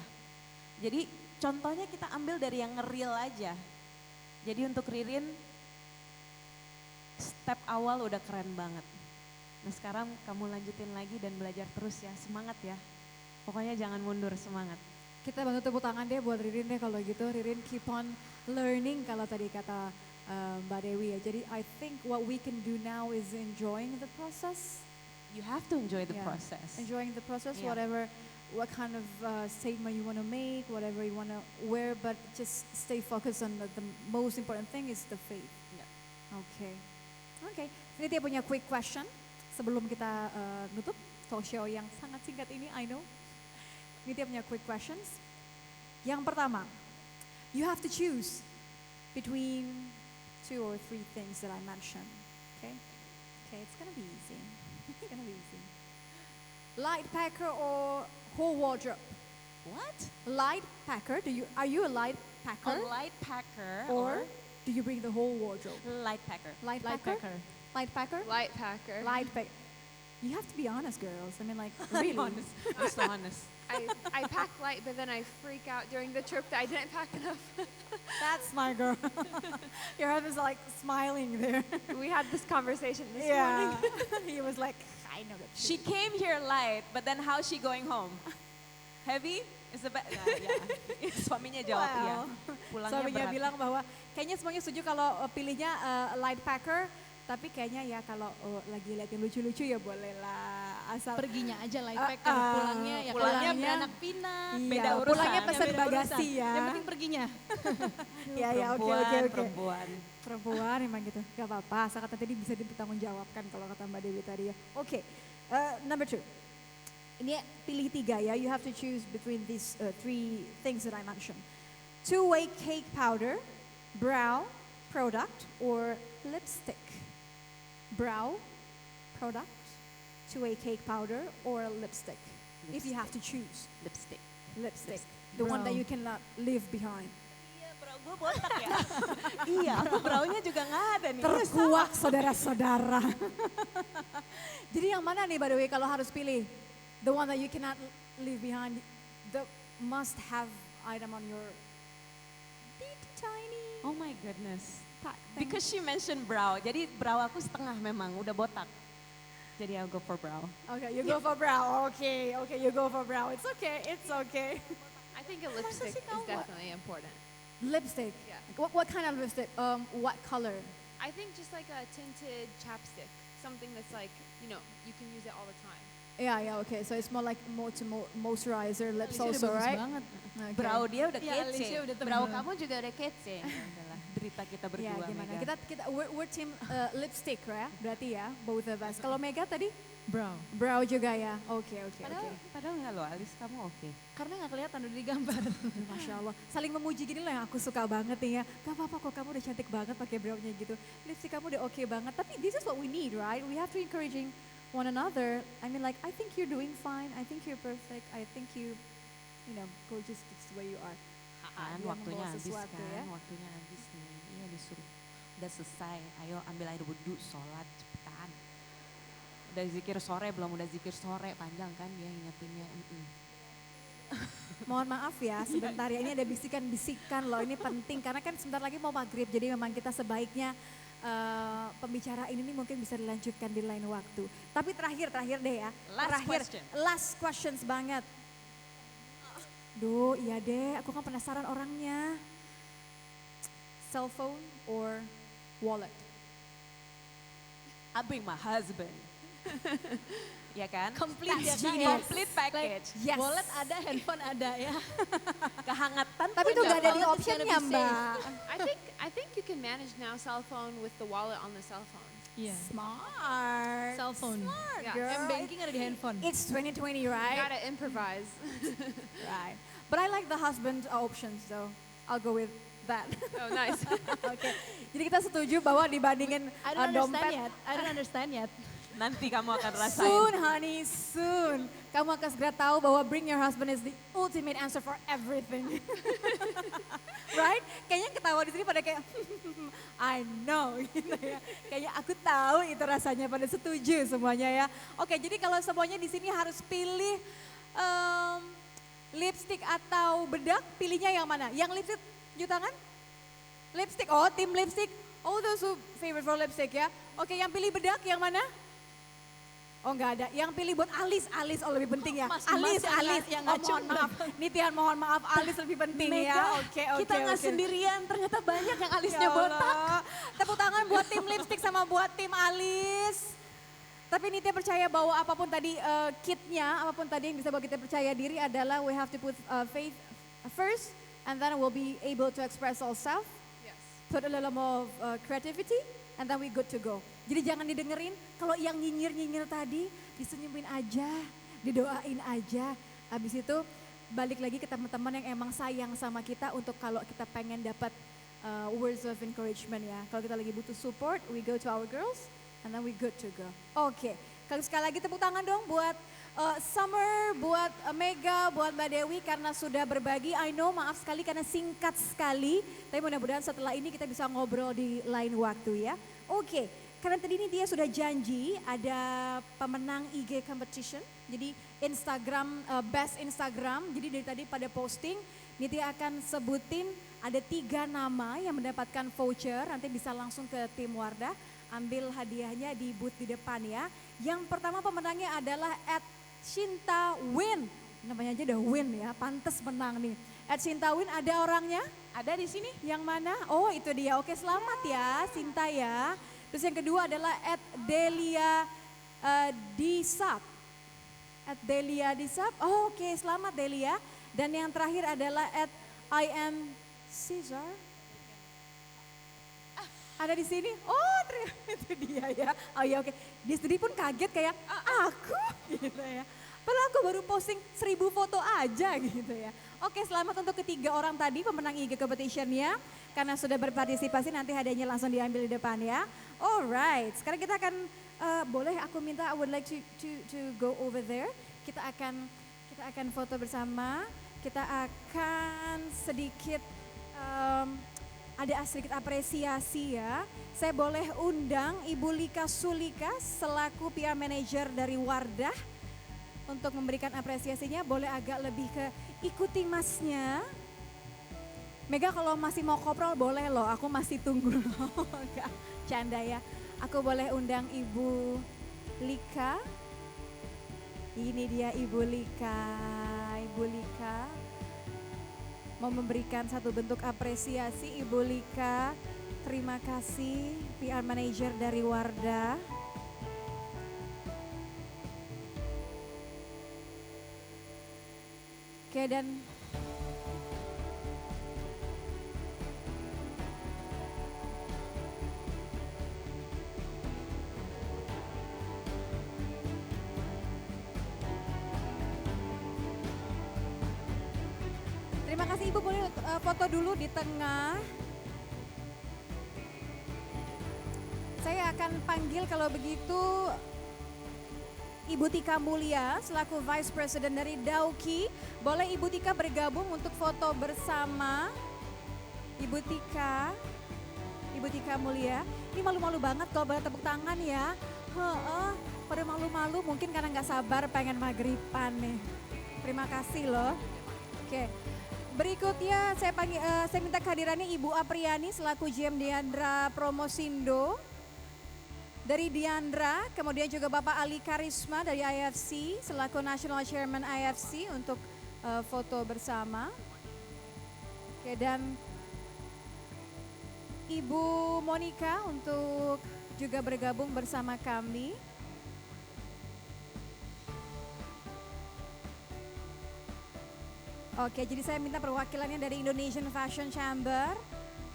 Jadi contohnya kita ambil dari yang nge-real aja. Jadi untuk Ririn, step awal udah keren banget. Nah sekarang kamu lanjutin lagi dan belajar terus ya, semangat ya. Pokoknya jangan mundur, semangat. Kita bantu tepuk tangan deh buat Ririn deh kalau gitu. Ririn keep on learning kalau tadi kata Mbak Dewi ya. Jadi I think what we can do now is enjoying the process. You have to enjoy the Yeah. process. Enjoying the process, Yeah. what kind of statement you want to make, whatever you want to wear, but just stay focused on the most important thing is the faith. Yeah. Okay. Ini dia punya quick question sebelum kita nutup talk show yang sangat singkat ini, I know. Ini dia punya quick questions. Yang pertama, you have to choose between 2 or 3 things that I mentioned. Okay, it's gonna be easy. It's gonna be easy. Light packer or whole wardrobe? What? Light packer. Are you a light packer? A light packer or do you bring the whole wardrobe? light packer? Light Light packer? packer. Light packer? Light packer. Light packer. You have to be honest, girls. I mean, like, really. Honest. I'm so honest. I pack light, but then I freak out during the trip that I didn't pack enough. That's my girl. Your husband's like smiling there. We had this conversation this Yeah. morning. He was like, I know that. She came here light, but then how's she going home? Heavy? Is the Suaminya jawab Well, iya. Pulangnya Suaminya berat. bilang bahwa kayaknya semuanya setuju kalau pilihnya light packer, tapi kayaknya ya kalau lagi lihat yang lucu-lucu ya bolehlah asal Perginya aja light packer, pulangnya ya pulangnya pulangnya beranak pinak. Iya, beda urusan. pulangnya Ya, pesan beda bagasi urusan. ya. Yang penting perginya. Ya ya oke Perempuan, oke oke. perempuan. Perempuan emang gitu, gak apa-apa, asal kata tadi bisa dipertanggungjawabkan kalau kata Mbak Dewi tadi ya. Oke, number 2. Ini pilih 3 ya, you have to choose between these 3 things that I mentioned. Two-way cake powder, brow product, or lipstick. Brow product to a cake powder or a lipstick? If you have to choose. Lipstick. Lipstick. The one that you cannot leave behind. Iya, brow gue botak ya. Iya, aku brownya juga nggak ada nih. Terkuak saudara-saudara. Jadi yang mana nih by the way kalau harus pilih? The one that you cannot leave behind, the must have item on your tiny. Oh my goodness. thing. Because she mentioned brow, jadi brow aku setengah memang, udah botak. Jadi I'll go for brow. Okay, you go for brow. Okay, you go for brow. It's okay. I think a lipstick is definitely important. Lipstick. Yeah. What kind of lipstick? What color? I think just like a tinted chapstick, something that's like, you can use it all the time. Yeah, okay. So it's more like to moisturizer lips Alicia also, udah bagus right? banget. Okay. Brow dia udah Iya, kece, Alicia udah brow temen. kamu juga udah kece. Adalah derita kita Ya, berdua, gimana? Mega. We're team lipstick ya, berarti ya, both of us. Kalau Mega tadi Brow. brow juga ya. Oke. Padahal enggak loh, Alis kamu oke. Karena nggak kelihatan udah digambar. Masya Allah, saling memuji gini loh yang aku suka banget nih ya. Gak apa-apa kok, kamu udah cantik banget pakai brownya gitu. Lipstick kamu udah oke banget. Tapi this is what we need, right? We have to encouraging one another. I mean like, I think you're doing fine. I think you're perfect. I think you gorgeous just the way you are. Kan Dia waktunya membawa habis sesuatu kan, ya. waktunya habis nih. Iya disuruh. Udah selesai, ayo ambil air wudhu, sholat cepetan. Udah zikir sore belum, udah zikir sore panjang kan dia ingetinnya. Mohon maaf ya, sebentar ya. Ini ada bisikan-bisikan loh, ini penting. Karena kan sebentar lagi mau maghrib, jadi memang kita sebaiknya pembicaraan ini mungkin bisa dilanjutkan di lain waktu. Tapi terakhir deh ya. Last questions banget. Duh, iya deh, aku kan penasaran orangnya. Cell phone or wallet? I bring my husband. Ya kan? Complete ya, That's Kak, genius. Complete package. Yes. Wallet ada, handphone ada ya. Kehangatan Tapi itu pun gak ada di Wallet is optionnya gonna be Mbak. I think you can manage now cell phone with the wallet on the cell phone. Iya. Smart. Cell phone. Yeah. Girl. M-banking ada di handphone. It's 2020, You right? gotta improvise. Right. But I like the husband options though. I'll go with that. Oh, nice. Oke. Jadi kita setuju bahwa dibandingin I don't understand dompet. yet. I don't understand yet. nanti kamu akan rasain. Soon honey, soon. Kamu akan segera tahu bahwa bring your husband is the ultimate answer for everything. Right? Kayaknya ketawa di sini pada kayak I know gitu ya. Kayaknya aku tahu itu rasanya, pada setuju semuanya ya. Oke, jadi kalau semuanya di sini harus pilih lipstick atau bedak, pilihnya yang mana? Yang lipstick, tunjuk tangan? Lipstick, oh tim lipstick. Oh those who favorite for lipstick ya. Oke, yang pilih bedak yang mana? Oh enggak ada, yang pilih buat alis oh lebih penting ya. Mas Alis, yang oh, ngaco. mohon maaf. Nitian mohon maaf, alis lebih penting ya. Oke. Kita nggak sendirian, ternyata banyak yang alisnya Ya botak. Allah. Tepuk tangan buat tim lipstick sama buat tim alis. Tapi Nitya percaya bahwa apapun tadi kitnya, apapun tadi yang bisa buat kita percaya diri adalah we have to put faith first and then we'll be able to express ourselves. Yes. Put a little more of, creativity and then we good to go. Jadi jangan didengerin, kalau yang nyinyir-nyinyir tadi disenyumin aja, didoain aja. Habis itu balik lagi ke teman-teman yang emang sayang sama kita untuk kalau kita pengen dapat words of encouragement ya. Kalau kita lagi butuh support, we go to our girls and then we good to go. Oke, kalau sekali lagi tepuk tangan dong buat Summer, buat Mega, buat Mbak Dewi karena sudah berbagi. I know maaf sekali karena singkat sekali, tapi mudah-mudahan setelah ini kita bisa ngobrol di lain waktu ya. Oke, karena tadi ini dia sudah janji ada pemenang IG competition. Jadi Instagram, best Instagram. Jadi dari tadi pada posting, Nitya akan sebutin ada 3 nama yang mendapatkan voucher. Nanti bisa langsung ke tim Wardah, ambil hadiahnya di booth di depan ya. Yang pertama pemenangnya adalah Shinta Win. Namanya aja udah win ya, pantes menang nih. Shinta Win ada orangnya? Ada di sini? Yang mana? Oh itu dia, oke selamat ya Sinta ya. Terus yang kedua adalah @Delia Disap. @Delia Disap, oh, oke selamat Delia. Dan yang terakhir adalah @IM Caesar. Ada di sini? Oh ternyata itu dia ya. Oh iya oke, dia sendiri pun kaget kayak aku gitu ya. Padahal aku baru posting 1000 foto aja gitu ya. Oke selamat untuk ketiga orang tadi pemenang IG competition-nya. Karena sudah berpartisipasi nanti hadiahnya langsung diambil di depan ya. Alright, sekarang kita akan boleh aku minta, I would like to go over there. Kita akan foto bersama. Kita akan sedikit ada sedikit apresiasi ya. Saya boleh undang Ibu Lika Sulika selaku PR Manager dari Wardah untuk memberikan apresiasinya. Boleh agak lebih ke ikuti masnya. Mega kalau masih mau koprol boleh loh, aku masih tunggu loh. Enggak, canda ya. Aku boleh undang Ibu Lika. Ini dia Ibu Lika. Ibu Lika mau memberikan satu bentuk apresiasi. Ibu Lika, terima kasih PR Manager dari Wardah. Oke, dan terima kasih Ibu, boleh foto dulu di tengah. Saya akan panggil kalau begitu Ibu Tika Mulia selaku Vice President dari Dauki. Boleh Ibu Tika bergabung untuk foto bersama. Ibu Tika Mulia. Ini malu-malu banget kalau boleh tepuk tangan ya. Pada malu-malu mungkin karena nggak sabar pengen maghriban nih. Terima kasih loh. Oke. Berikutnya saya minta kehadirannya Ibu Apriani selaku GM Diandra Promosindo dari Diandra, kemudian juga Bapak Ali Karisma dari IFC selaku National Chairman IFC untuk foto bersama. Oke, dan Ibu Monica untuk juga bergabung bersama kami. Oke, jadi saya minta perwakilannya dari Indonesian Fashion Chamber.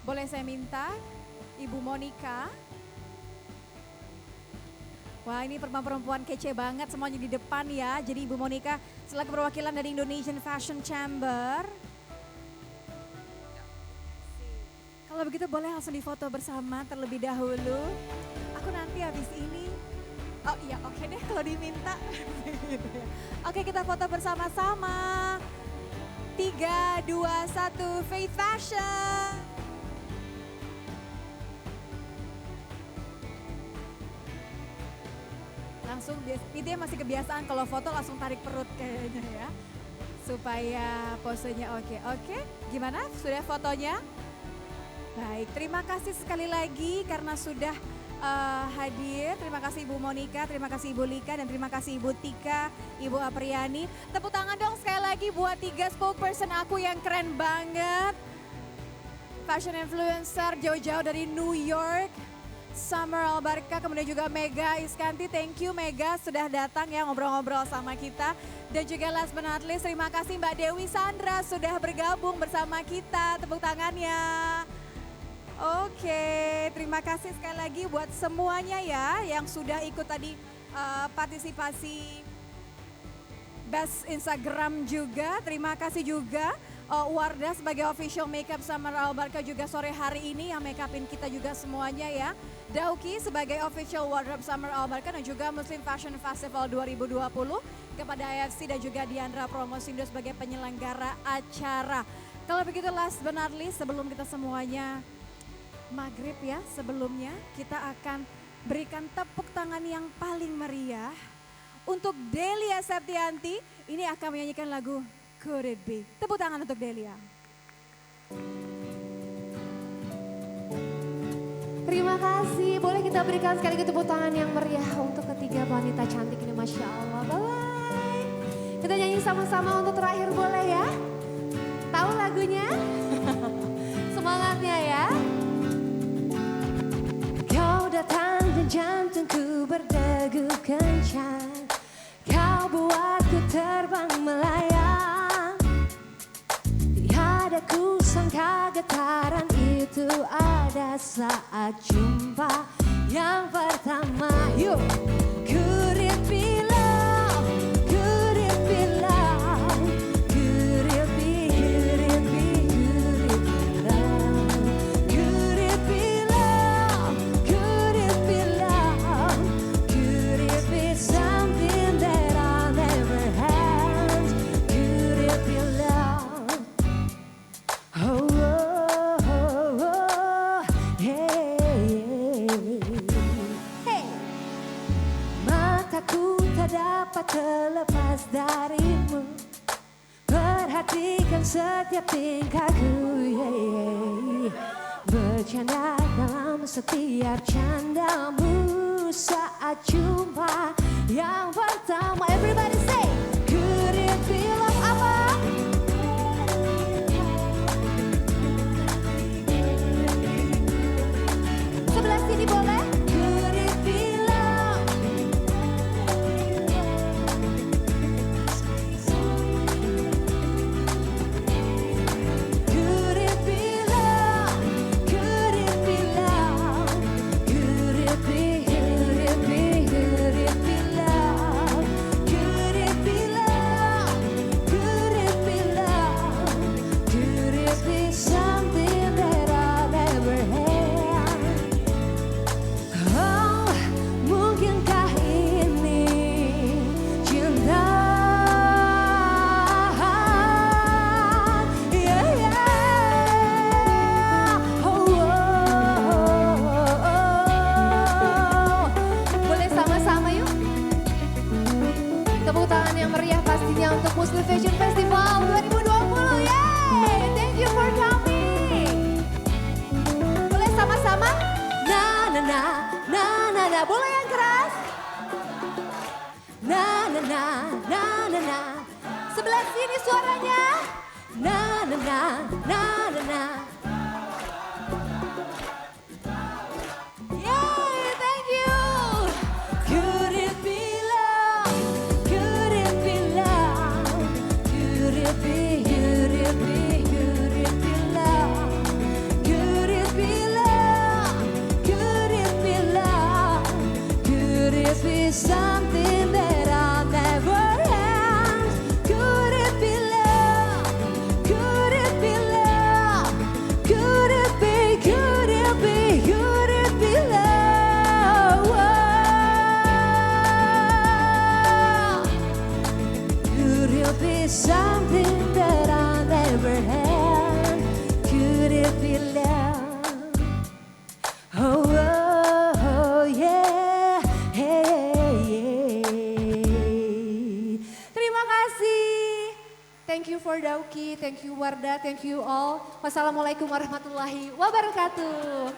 Boleh saya minta Ibu Monica. Wah, ini perempuan kece banget semuanya di depan ya. Jadi Ibu Monica selaku perwakilan dari Indonesian Fashion Chamber. Kalau begitu boleh langsung difoto bersama terlebih dahulu. Aku nanti habis ini. Oh iya, oke deh kalau diminta. Oke, kita foto bersama-sama. 3, 2, 1, Faith Fashion. Langsung, dia masih kebiasaan kalau foto langsung tarik perut kayaknya ya. Supaya posenya oke. Oke, gimana? Sudah fotonya? Baik, terima kasih sekali lagi karena sudah hadir. Terima kasih Ibu Monica, terima kasih Ibu Lika, dan terima kasih Ibu Tika, Ibu Apriani. Tepuk tangan dong sekali lagi buat 3 spokesperson aku yang keren banget. Fashion influencer jauh-jauh dari New York, Summer Albarka, kemudian juga Mega Iskanti. Thank you Mega sudah datang ya ngobrol-ngobrol sama kita. Dan juga last but not least, terima kasih Mbak Dewi Sandra sudah bergabung bersama kita. Tepuk tangannya. Oke, terima kasih sekali lagi buat semuanya ya yang sudah ikut tadi partisipasi Best Instagram juga. Terima kasih juga Wardah sebagai official makeup Summer Albarka juga sore hari ini yang makeupin kita juga semuanya ya. Dauki sebagai official wardrobe Summer Albarka dan juga Muslim Fashion Festival 2020. Kepada IFC dan juga Diandra Promosindo sebagai penyelenggara acara. Kalau begitu last but not least sebelum kita semuanya maghrib ya, sebelumnya kita akan berikan tepuk tangan yang paling meriah untuk Delia Septianti. Ini akan menyanyikan lagu Could It Be. Tepuk tangan untuk Delia. Terima kasih, boleh kita berikan sekali lagi tepuk tangan yang meriah untuk ketiga wanita cantik ini, Masya Allah. Bye. Kita nyanyi sama-sama untuk terakhir boleh ya? Tahu lagunya? Semangatnya ya. Kau datang dan jantungku berdegup kencang. Kau buatku terbang melayang. Tiada ku sangka getaran itu ada saat jumpa yang pertama. Yuk, could it be love? Could it be love? Could it be, could it be, could it be love? Could it be love? Could it be love? dapat terlepas darimu. Perhatikan setiap tingkahku, bercanda dalam setiap candamu. Saat jumpa yang pertama, everybody say, could it be love? Apa? Sebelah sini boleh? Could it be love? Could it be love? Could it be love? Could it be, could it be, could it be love? Could it be love? Could it be love? Could it be something that I never had? Oh, mungkinkah ini cinta? Yeah, yeah. Oh, oh, oh. Boleh sama-sama yuk? Tepuk tangan yang meriah pastinya untuk Muslim Fashion Festival 2020. Yay! Thank you for coming. Boleh sama-sama? Na na na na na na. Boleh yang keras? Na na na na na na. Sebelah sini suaranya. Na na na na na na. Yay, thank you. Could it be love? Could it be love? Could it be, could it be, could it be love? Could it be love? Could it be love? Could it be something that I'll never have? Could it be love? Could it be love? Could it be, could it be, could it be love? Could it be something that I never had? Could it be love? Oh, oh, oh, yeah, hey, yeah. Terima kasih. Thank you for Dauki, thank you Wardah, thank you all. Wassalamualaikum warahmatullahi wabarakatuh.